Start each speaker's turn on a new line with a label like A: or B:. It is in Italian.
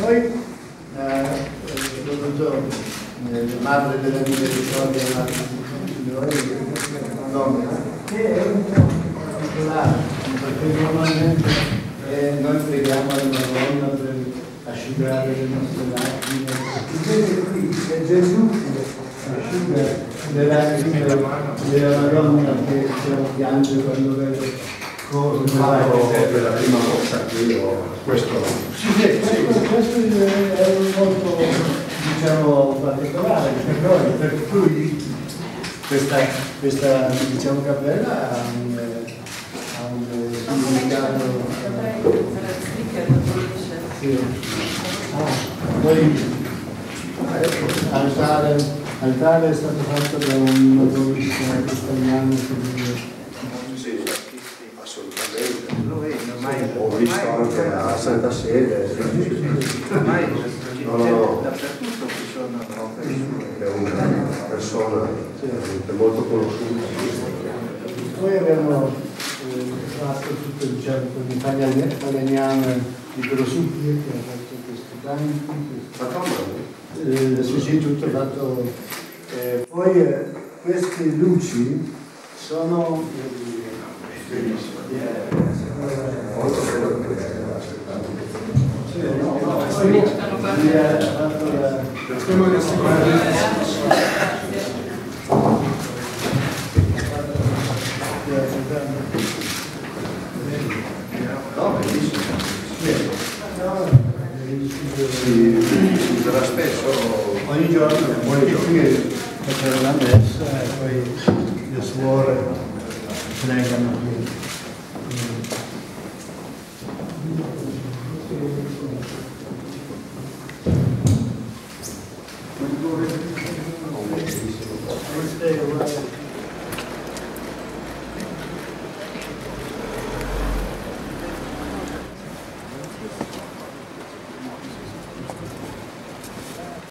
A: Poi madre della misericordia che è un po' particolare, perché normalmente noi preghiamo alla Madonna per asciugare le nostre lacrime, invece qui è Gesù che asciuga le lacrime della Madonna che piange quando vede cose.
B: Per la prima volta che io questo
A: questo è molto, diciamo, particolare per noi, per cui questa diciamo, cappella ha un significato. Sì. Poi l'altare è stato fatto da un motorista italiano.
B: sì, assolutamente. Ho visto anche a Santa Sede. No.
A: Dappertutto ci sono
B: È una persona molto conosciuta.
A: Poi abbiamo fatto tutto, diciamo, con il Faglianiano di Grosuppie che ha fatto questi canti. Sì, tutto fatto. Poi queste luci sono
B: Si userà spesso
A: ogni giorno, poi qui facciamo la messa e poi le suore pregano.